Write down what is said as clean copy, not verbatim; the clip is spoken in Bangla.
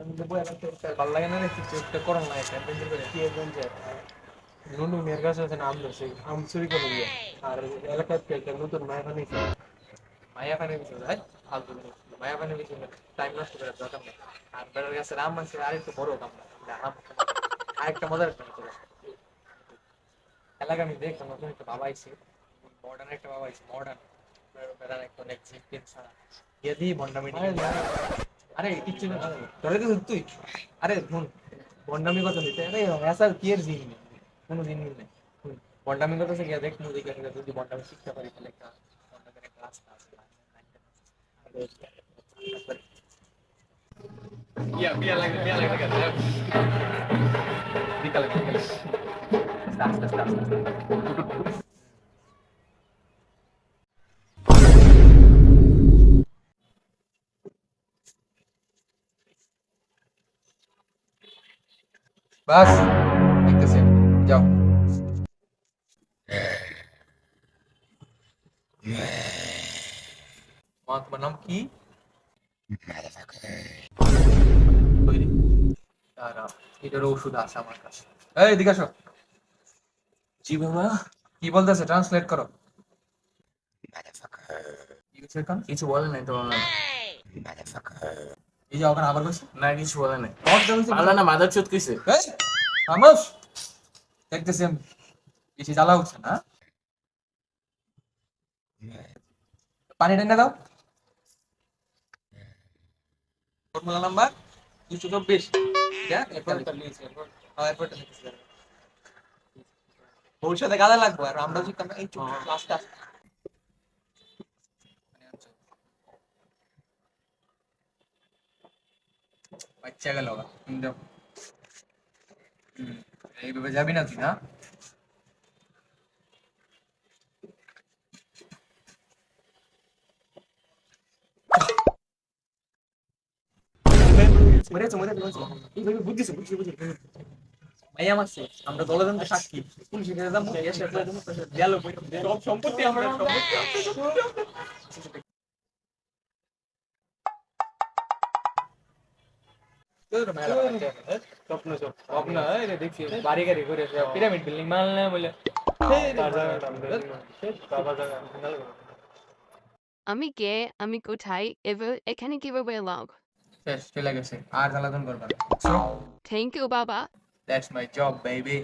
ভালো লাগে না রে, কিছু একটা করণ লাগে অ্যাডভেঞ্চার করে। কি অ্যাডভেঞ্চার? নুনু মেয়ের কাছে আছে না, আম ধরছে, আম চুরি করে দিয়ে। আর এলাকার একটা নতুন মায়া পানি, মায়া পানি দিচ্ছে ভাই, ফালতু জিনিস। মায়া পানি দিচ্ছে, টাইম নষ্ট করার দরকার নেই। আর বেড়ার কাছে আম আছে, আরেকটু বড় কাম না আম। আরেকটা মজার একটা কথা, এলাকা আমি দেখলাম নতুন একটা বাবা আইছে, মডার্ন একটা বাবা আইছে, মডার্ন বেড়ার একটা অনেক জিনিস ছাড়া গিয়ে দিই ভন্ডামি। আরে কিচ্ছু না, ধরে দিস তুই। আরে শুন, ভন্ডামি কথা নিতে আরে ऐसा কি এর জিন নেই, কোনো জিন নেই। ভন্ডামি কথা সে গিয়ে দেখ, মুদি দেখে যদি ভন্ডামি শিখতে পারি তাহলে একটা ভন্ডামের একটা রাস্তা আছে। ইয়া বিয়া লাগে কেন বিকালে বিকালে আস্তে আস্তে আস্তে আস্তে। বাস দেখতেছি, যাও। মা তোমার নাম কি? তৈরি, দাঁড়াও, এটার ওষুধ আছে আমার কাছে। এই দিকে আসো। জি বাবা। কি বলতেছে ট্রান্সলেট করো। কি হয়েছে এখন? কিছু বলে নাই তো বাংলা। এই যে ওখানে আবার বলছে না কিছু বলে নাই। মদ দেওয়া বাংলা না মাদার চোদ কইছে। এই খামোশ, দেখতেছি আমি বেশি জ্বালা হচ্ছে না। পানি টেনে দাও। Formula number 224। দেখ এরপরটা নিয়েছি, এরপরটা নিয়েছি। ভবিষ্যতে গাদা লাগবে, আর আমরা যদি এই ক্লাসটা বাচ্চা গেল এইভাবে যাবি না তুই, না মরেছে মরেছে মরেছে। এইভাবে বুঝছিস বুঝছিস বুঝছিস ভাইয়া মারছে, আমরা দলদান্তে সাক্ষী। পুলিশের কাছে যাবো, এসে গেল সব সম্পত্তি আমরা সম্পত্তি। স্বপ্ন সব স্বপ্ন, দেখছি বাড়ি গাড়ি করে পিরামিড বিল্ডিং মানলে বলে আমি কে, আমি কোথায়, এখানে কিভাবে এলাম? শেষ চলে গেছে, আর জ্বালাতন করবা না। থ্যাংক ইউ বাবা। That's my job baby.